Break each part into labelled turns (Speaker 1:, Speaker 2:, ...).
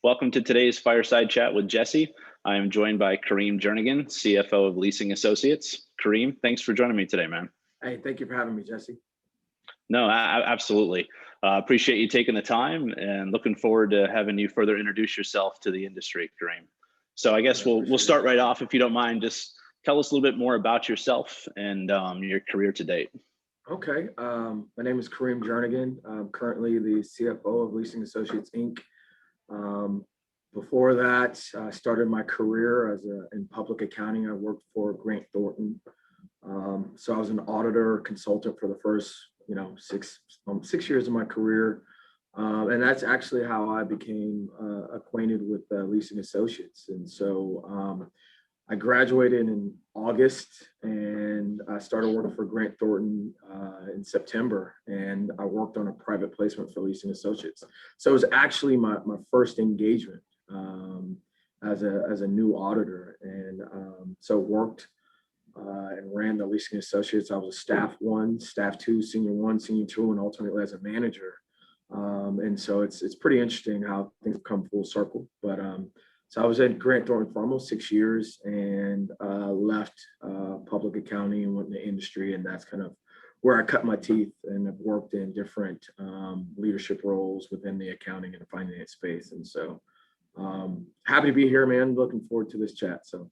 Speaker 1: Welcome to today's Fireside Chat with Jesse. I am joined by Kareem Jernigan, CFO of Leasing Associates. Kareem, thanks for joining me today, man.
Speaker 2: Hey, thank you for having me, Jesse.
Speaker 1: No, absolutely. Appreciate you taking the time and looking forward to having you further introduce yourself to the industry, Kareem. So I guess we'll start right off, if you don't mind. Just tell us a little bit more about yourself and your career to date.
Speaker 2: Okay, my name is Kareem Jernigan. I'm currently the CFO of Leasing Associates, Inc. Before that, I started my career in public accounting. I worked for Grant Thornton. So I was an auditor consultant for the first, 6 years of my career. And that's actually how I became acquainted with Leasing Associates. And so I graduated in August and I started working for Grant Thornton in September, and I worked on a private placement for Leasing Associates. So it was actually my first engagement as a new auditor, and so worked and ran the Leasing Associates. I was a staff 1, staff 2, senior 1, senior 2, and ultimately as a manager. And so it's pretty interesting how things come full circle. But so I was at Grant Thornton for almost 6 years and left public accounting and went into industry, and that's kind of where I cut my teeth, and have worked in different leadership roles within the accounting and finance space. And so happy to be here, man. Looking forward to this chat. So.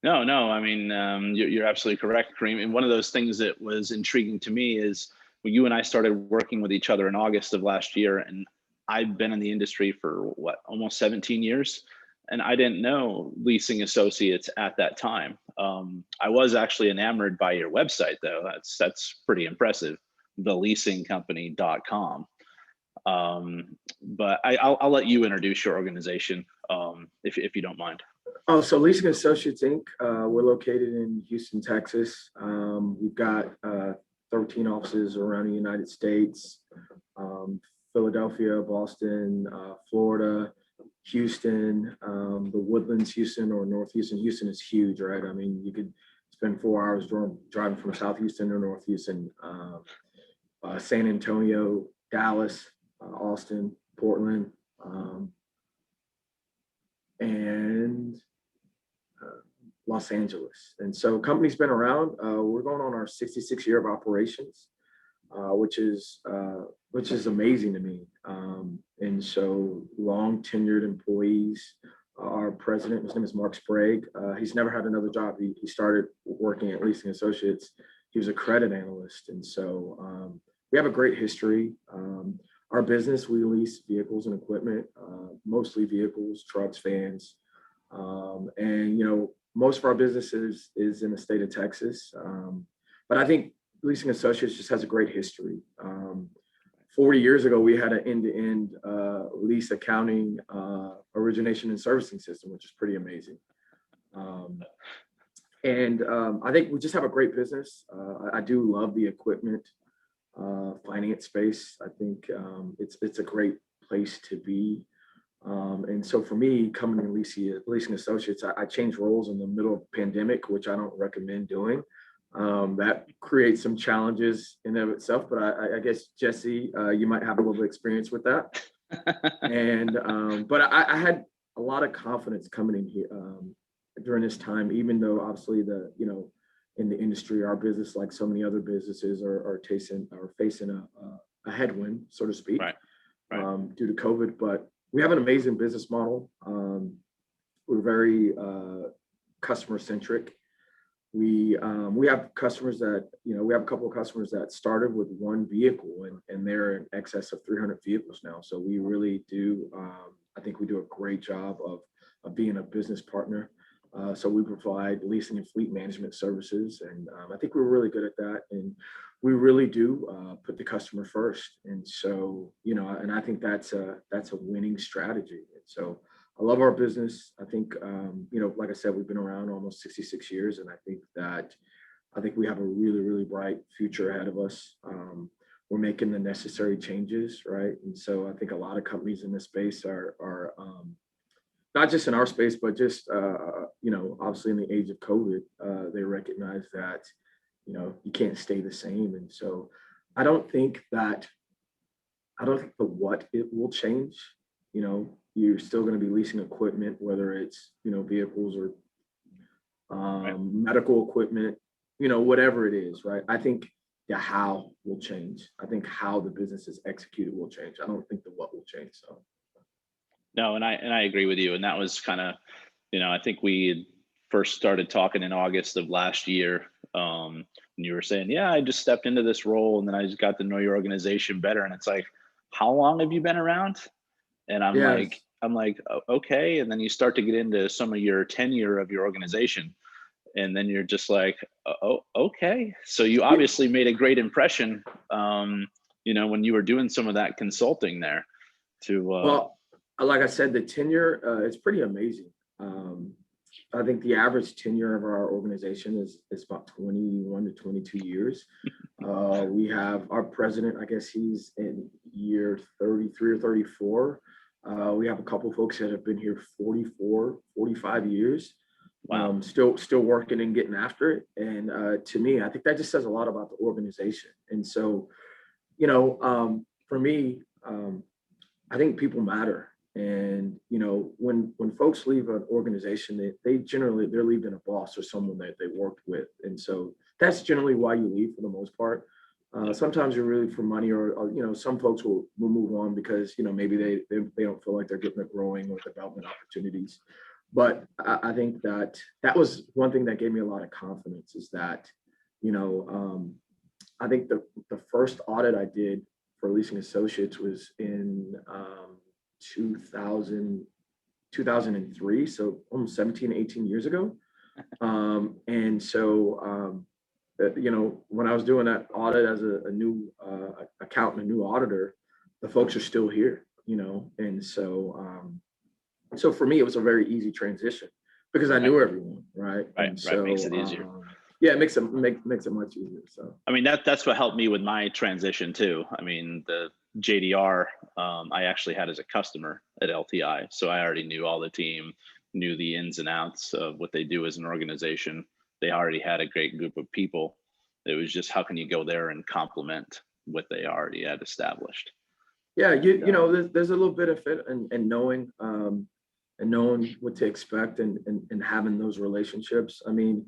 Speaker 1: No, I mean, you're absolutely correct, Kareem. And one of those things that was intriguing to me is when you and I started working with each other in August of last year, and I've been in the industry for almost 17 years. And I didn't know Leasing Associates at that time. I was actually enamored by your website, though. That's pretty impressive, theleasingcompany.com. But I'll let you introduce your organization, if you don't mind.
Speaker 2: Oh, so Leasing Associates, Inc. We're located in Houston, Texas. We've got 13 offices around the United States, Philadelphia, Boston, Florida, Houston, the Woodlands, Houston, or North Houston. Houston is huge, right? I mean, you could spend 4 hours driving from South Houston to North Houston, San Antonio, Dallas, Austin, Portland, and Los Angeles. And so company's been around. We're going on our 66th year of operations, which is amazing to me. And so long tenured employees. Our president, his name is Mark Sprague. He's never had another job. He started working at Leasing Associates. He was a credit analyst. And so we have a great history. Our business, we lease vehicles and equipment, mostly vehicles, trucks, vans. And, most of our business is in the state of Texas. But I think Leasing Associates just has a great history. 40 years ago, we had an end-to-end lease accounting, origination and servicing system, which is pretty amazing. And I think we just have a great business. I do love the equipment finance space. I think it's a great place to be. And so for me, coming in Leasing Associates, I changed roles in the middle of the pandemic, which I don't recommend doing. That creates some challenges in and of itself, but I guess, Jesse, you might have a little bit of experience with that. And but I had a lot of confidence coming in here during this time, even though obviously in the industry, our business, like so many other businesses, are facing a headwind, so to speak, right. Due to COVID. But we have an amazing business model. We're very customer centric. We have customers that, we have a couple of customers that started with one vehicle and they're in excess of 300 vehicles now. So we really do, I think we do a great job of being a business partner. So we provide leasing and fleet management services. And I think we're really good at that. And we really do put the customer first. And so, and I think that's a winning strategy. And so I love our business. I think, like I said, we've been around almost 66 years, and I think we have a really, really bright future ahead of us. We're making the necessary changes, right? And so I think a lot of companies in this space are not just in our space, but just obviously in the age of COVID, they recognize that you can't stay the same. And so I don't think the what it will change. you're still going to be leasing equipment, whether it's, vehicles or medical equipment, whatever it is, right? I think the how will change. I think how the business is executed will change. I don't think the what will change. So
Speaker 1: no, and I agree with you. And that was kind of, I think we had first started talking in August of last year. And you were saying, yeah, I just stepped into this role and then I just got to know your organization better. And it's like, how long have you been around? And I'm
Speaker 2: yes.
Speaker 1: like, okay. And then you start to get into some of your tenure of your organization. And then you're just like, oh, okay. So you obviously made a great impression, when you were doing some of that consulting there to,
Speaker 2: Well, like I said, the tenure is pretty amazing. I think the average tenure of our organization is about 21 to 22 years. We have our president, I guess he's in year 33 or 34. We have a couple of folks that have been here 44, 45 years.
Speaker 1: wow.
Speaker 2: Still working and getting after it. And to me, I think that just says a lot about the organization. And so, for me, I think people matter. And when folks leave an organization, they're leaving a boss or someone that they worked with, and so that's generally why you leave for the most part. Sometimes you're really for money, or some folks will move on because maybe they don't feel like they're getting the growing or development opportunities. But I think that was one thing that gave me a lot of confidence is that I think the first audit I did for Leasing Associates was in 2003, so almost 17, 18 years ago. And so, when I was doing that audit as a new accountant, a new auditor, the folks are still here, and so for me, it was a very easy transition because I knew everyone, right?
Speaker 1: Right,
Speaker 2: so,
Speaker 1: right, makes it easier.
Speaker 2: Yeah, it makes it much easier. So
Speaker 1: I mean, that's what helped me with my transition too. I mean, the JDR, I actually had as a customer at LTI. So I already knew all the team, knew the ins and outs of what they do as an organization. They already had a great group of people. It was just how can you go there and complement what they already had established.
Speaker 2: yeah, there's a little bit of it and knowing what to expect and having those relationships. I mean,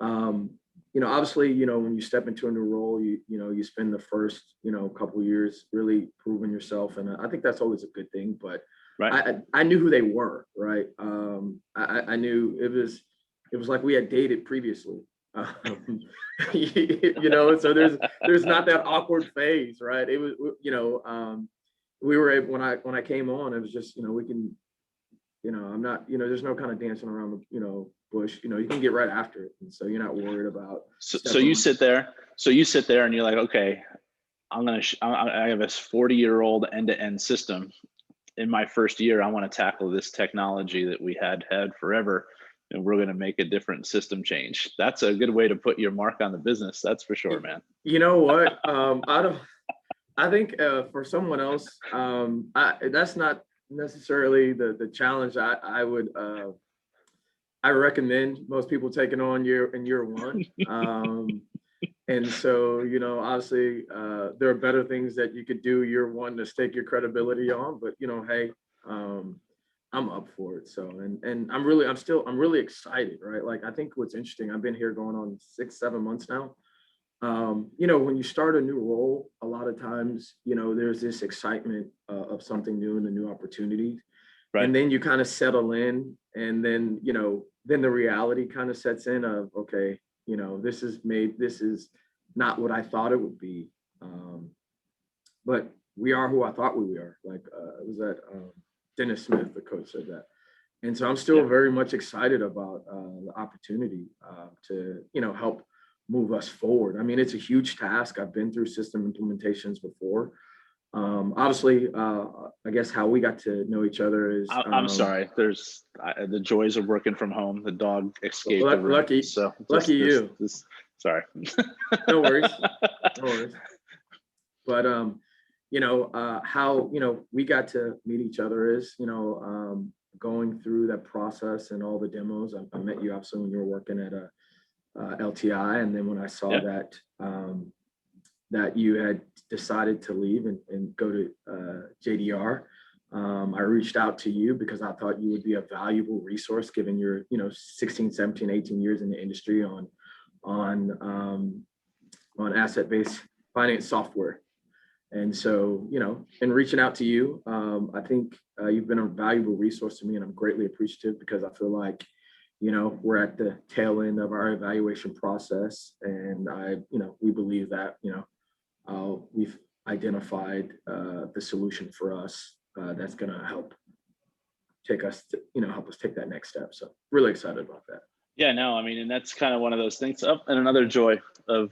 Speaker 2: obviously, when you step into a new role, you spend the first, couple of years really proving yourself. And I think that's always a good thing, but
Speaker 1: right.
Speaker 2: I knew who they were, right? I knew it was like we had dated previously. So there's not that awkward phase, right? It was, we were able, when I came on, it was just, we can, I'm not, there's no kind of dancing around the, bush, you can get right after it. And so you're not worried about.
Speaker 1: So you sit there and you're like, okay, I have a 40-year-old end-to-end system. In my first year, I want to tackle this technology that we had forever, and we're going to make a different system change. That's a good way to put your mark on the business. That's for sure, man.
Speaker 2: You know what? I think for someone else, that's not necessarily the challenge I would I recommend most people taking on in year one. And so, obviously there are better things that you could do year one to stake your credibility on, but hey, I'm up for it. So, and I'm really excited, right? Like, I think what's interesting, I've been here going on 6-7 months now. When you start a new role, a lot of times, there's this excitement of something new and a new opportunity. Right. And then you kind of settle in, and then, then the reality kind of sets in of, okay, this is not what I thought it would be. But we are who I thought we are. Like, it was that Dennis Smith, the coach, said that. And so I'm still very much excited about the opportunity to, help move us forward. I mean, it's a huge task. I've been through system implementations before. Obviously, I guess how we got to know each other is.
Speaker 1: I'm sorry. There's the joys of working from home. The dog escaped.
Speaker 2: Lucky,
Speaker 1: so
Speaker 2: lucky you.
Speaker 1: Sorry.
Speaker 2: No worries. No worries. But how we got to meet each other is going through that process and all the demos. I met you obviously when you were working at LTI, and then when I saw that that you had decided to leave and go to JDR, I reached out to you because I thought you would be a valuable resource given your, 16, 17, 18 years in the industry on asset-based finance software. And so, in reaching out to you, I think you've been a valuable resource to me, and I'm greatly appreciative because I feel like, we're at the tail end of our evaluation process, and we believe that, we've identified the solution for us that's going to help help us take that next step. So really excited about that.
Speaker 1: Yeah, no, I mean, and that's kind of one of those things. Oh, and another joy of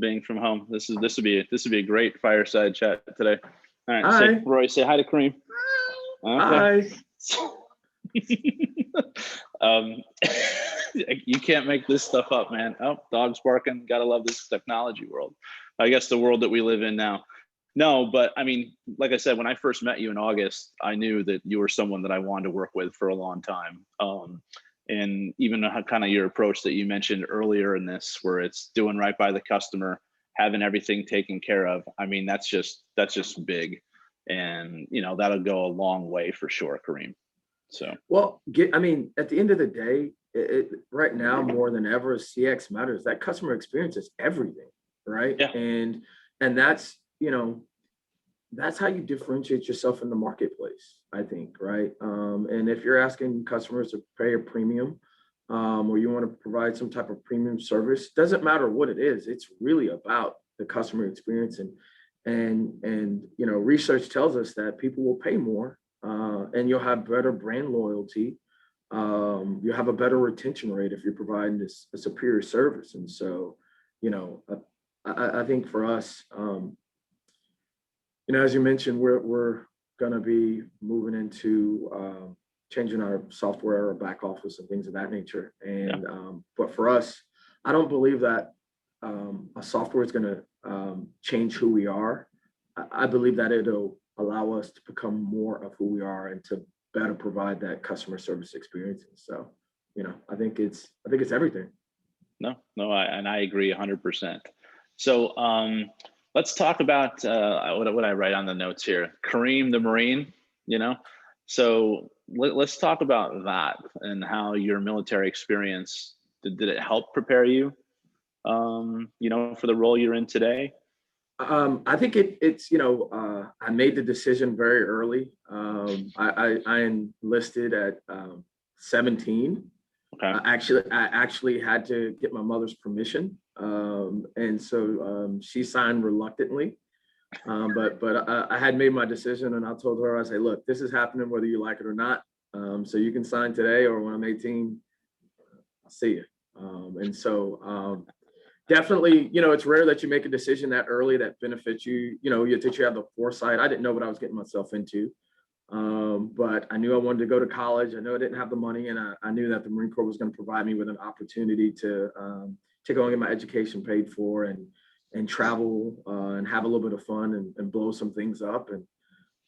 Speaker 1: being from home. This would be a great fireside chat today. All right,
Speaker 2: Hi.
Speaker 1: say, Roy, say hi to Kareem.
Speaker 2: Okay.
Speaker 1: Hi. You can't make this stuff up, man. Oh, dog's barking. Gotta love this technology world. I guess the world that we live in now. No, but I mean, like I said, when I first met you in August, I knew that you were someone that I wanted to work with for a long time. And even kind of your approach that you mentioned earlier in this, where it's doing right by the customer, having everything taken care of. I mean, that's just big, and that'll go a long way for sure, Kareem. So
Speaker 2: well, at the end of the day, right now more than ever, CX matters. That customer experience is everything, right?
Speaker 1: Yeah.
Speaker 2: And that's that's how you differentiate yourself in the marketplace, I think, right? And if you're asking customers to pay a premium, or you want to provide some type of premium service, doesn't matter what it is. It's really about the customer experience, and research tells us that people will pay more, and you'll have better brand loyalty. You'll have a better retention rate if you're providing a superior service. And so, I think for us, as you mentioned, we're going to be moving into changing our software or back office and things of that nature. And but for us, I don't believe that a software is going to change who we are. I believe that it'll allow us to become more of who we are and to better provide that customer service experience. So, I think it's everything.
Speaker 1: No, I agree 100%. So, let's talk about what I write on the notes here. Kareem the Marine, So let's talk about that and how your military experience did it help prepare you, for the role you're in today?
Speaker 2: I think it's I made the decision very early. I enlisted at 17.
Speaker 1: Okay.
Speaker 2: I actually had to get my mother's permission, and so she signed reluctantly. But I had made my decision, and I told her, I say, look, this is happening whether you like it or not. So you can sign today, or when I'm 18, I'll see you. And so definitely, it's rare that you make a decision that early that benefits you. That you have the foresight. I didn't know what I was getting myself into. But I knew I wanted to go to college. I know I didn't have the money, and I knew that the Marine Corps was going to provide me with an opportunity to go and get my education paid for and travel and have a little bit of fun and blow some things up. And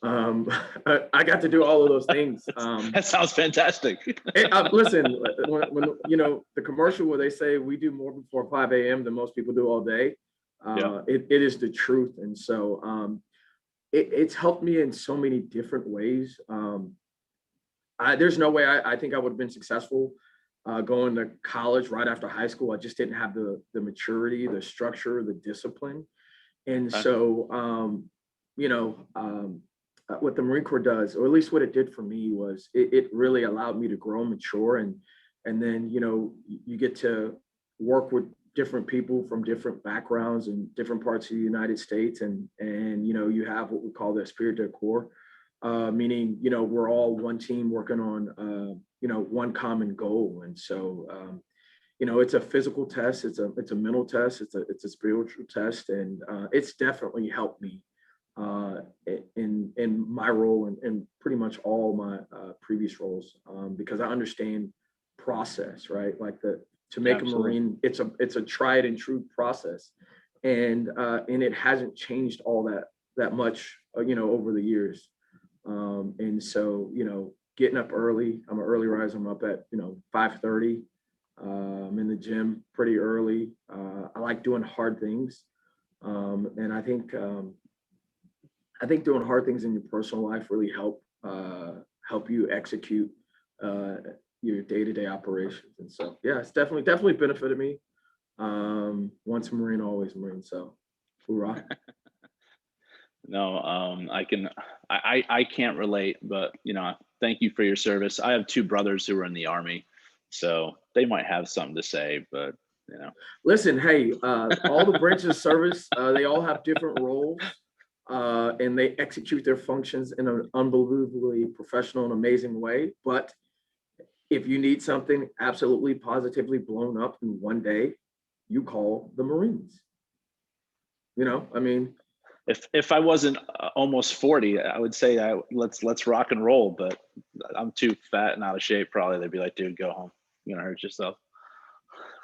Speaker 2: I got to do all of those things.
Speaker 1: That sounds fantastic.
Speaker 2: Listen, when the commercial where they say we do more before 5 a.m. than most people do all day, it is the truth. And so it's helped me in so many different ways. There's no way I think I would have been successful going to college right after high school. I just didn't have the maturity, the structure, the discipline. And so, what the Marine Corps does, or at least what it did for me, was it really allowed me to grow and mature. And then, you get to work with different people from different backgrounds and different parts of the United States. And you have what we call the spirit de corps, meaning, we're all one team working on, one common goal. And so, it's a physical test. It's a mental test. It's a spiritual test. And it's definitely helped me in my role and pretty much all my previous roles, because I understand process, right? Like to make Absolutely. A Marine, it's a tried and true process, and it hasn't changed all that much, over the years. And so, getting up early, I'm an early riser. I'm up at 5:30. I'm in the gym pretty early. I like doing hard things, and I think I think doing hard things in your personal life really help you execute your day-to-day operations. And so, yeah, it's definitely benefited me. Once a Marine, always a Marine. So, hoorah.
Speaker 1: No, I can't relate, but thank you for your service. I have two brothers who were in the Army, so they might have something to say, but
Speaker 2: Listen, hey, all the branches of service, they all have different roles, and they execute their functions in an unbelievably professional and amazing way. But if you need something absolutely positively blown up in one day, you call the Marines. I mean,
Speaker 1: if I wasn't almost 40, I would say let's rock and roll, but I'm too fat and out of shape. Probably they'd be like, dude, go home. You're gonna hurt yourself.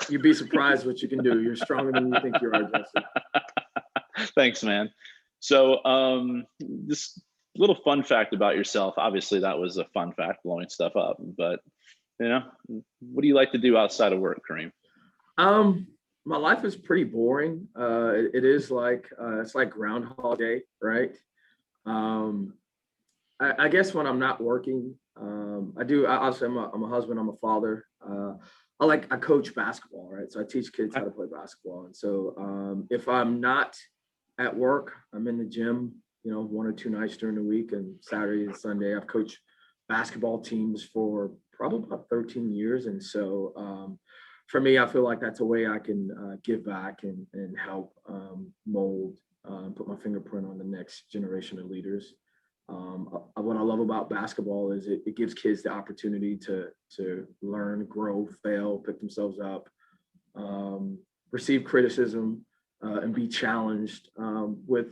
Speaker 2: you'd be surprised what you can do. You're stronger than you think you are, Jesse.
Speaker 1: Thanks, man. So this little fun fact about yourself, obviously that was a fun fact, blowing stuff up, but what do you like to do outside of work, Kareem?
Speaker 2: My life is pretty boring. It is like it's like Groundhog Day, right? I guess when I'm not working, obviously I'm a husband, I'm a father. I coach basketball, right? So I teach kids how to play basketball. And so if I'm not at work, I'm in the gym, one or two nights during the week, and Saturday and Sunday. I've coached basketball teams for probably about 13 years. And so for me, I feel like that's a way I can give back and help mold, put my fingerprint on the next generation of leaders. What I love about basketball is it gives kids the opportunity to learn, grow, fail, pick themselves up, receive criticism, and be challenged with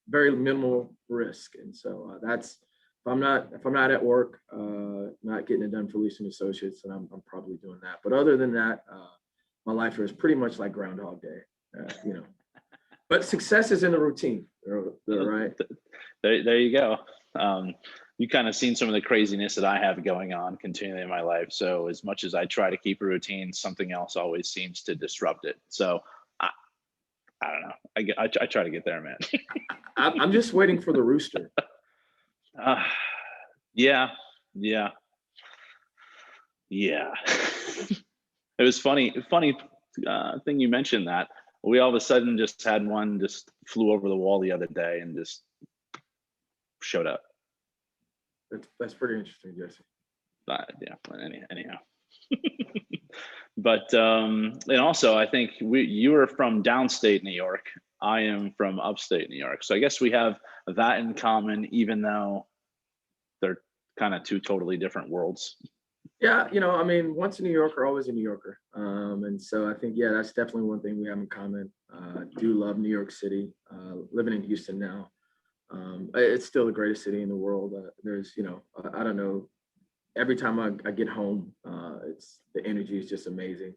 Speaker 2: very minimal risk. And so that's if I'm not at work, not getting it done for Leasing Associates, then I'm probably doing that. But other than that, my life is pretty much like Groundhog Day, But success is in the routine, right?
Speaker 1: There you go. You kind of seen some of the craziness that I have going on continually in my life. So as much as I try to keep a routine, something else always seems to disrupt it. So I don't know. I try to get there, man.
Speaker 2: I'm just waiting for the rooster.
Speaker 1: Yeah. It was funny thing you mentioned that. We all of a sudden just had one just flew over the wall the other day and just showed up.
Speaker 2: That's pretty interesting, Jesse.
Speaker 1: Yeah. Anyhow. But and also I think you are from downstate New York. I am from upstate New York. So I guess we have that in common, even though they're kind of two totally different worlds.
Speaker 2: Yeah, I mean, once a New Yorker, always a New Yorker. And so I think, yeah, that's definitely one thing we have in common. I do love New York City, living in Houston now. It's still the greatest city in the world. There's, I don't know, every time I get home, the energy is just amazing.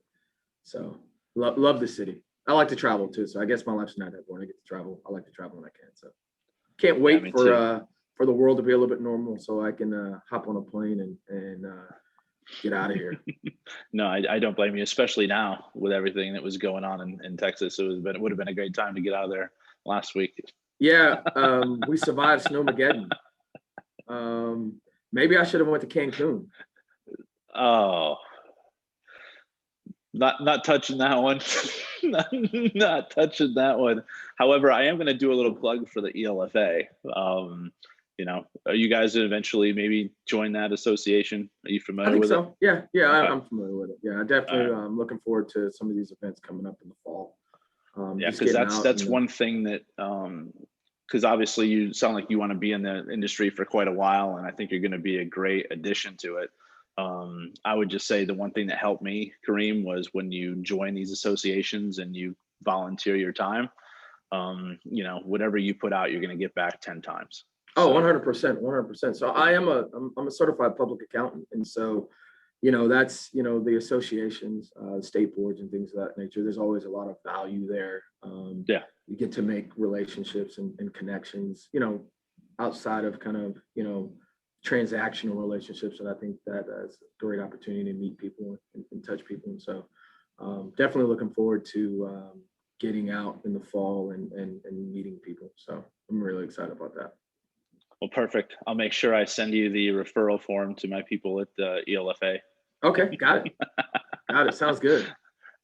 Speaker 2: So love the city. I like to travel too. So I guess my life's not that boring. I get to travel. I like to travel when I can. So can't wait for the world to be a little bit normal so I can hop on a plane and get out of here.
Speaker 1: No, I don't blame you, especially now with everything that was going on in Texas. It would have been a great time to get out of there last week.
Speaker 2: Yeah, we survived Snowmageddon. Maybe I should have went to Cancun.
Speaker 1: Oh, not touching that one. not touching that one. However, I am going to do a little plug for the ELFA. Are you guys going to eventually maybe join that association? Are you familiar with it?
Speaker 2: Yeah, okay. I'm familiar with it. Yeah, I definitely. I'm looking forward to some of these events coming up in the fall.
Speaker 1: Yeah, because that's one thing that because obviously you sound like you want to be in the industry for quite a while, and I think you're going to be a great addition to it. I would just say the one thing that helped me, Kareem, was when you join these associations and you volunteer your time, whatever you put out, you're going to get back 10 times.
Speaker 2: Oh, 100%. So I'm a certified public accountant. And so, that's, the associations, state boards and things of that nature. There's always a lot of value there.
Speaker 1: Yeah.
Speaker 2: You get to make relationships and connections, outside of kind of, transactional relationships. And I think that is a great opportunity to meet people and touch people. And so definitely looking forward to getting out in the fall and meeting people. So I'm really excited about that.
Speaker 1: Well, perfect. I'll make sure I send you the referral form to my people at the ELFA.
Speaker 2: Okay, got it. Got it. Sounds good.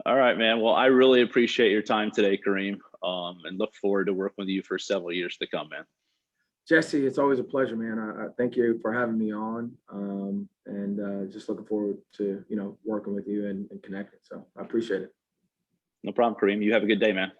Speaker 1: All right, man. Well, I really appreciate your time today, Kareem, and look forward to working with you for several years to come, man.
Speaker 2: Jesse, it's always a pleasure, man. I thank you for having me on, and just looking forward to working with you and connecting. So I appreciate it.
Speaker 1: No problem, Kareem. You have a good day, man.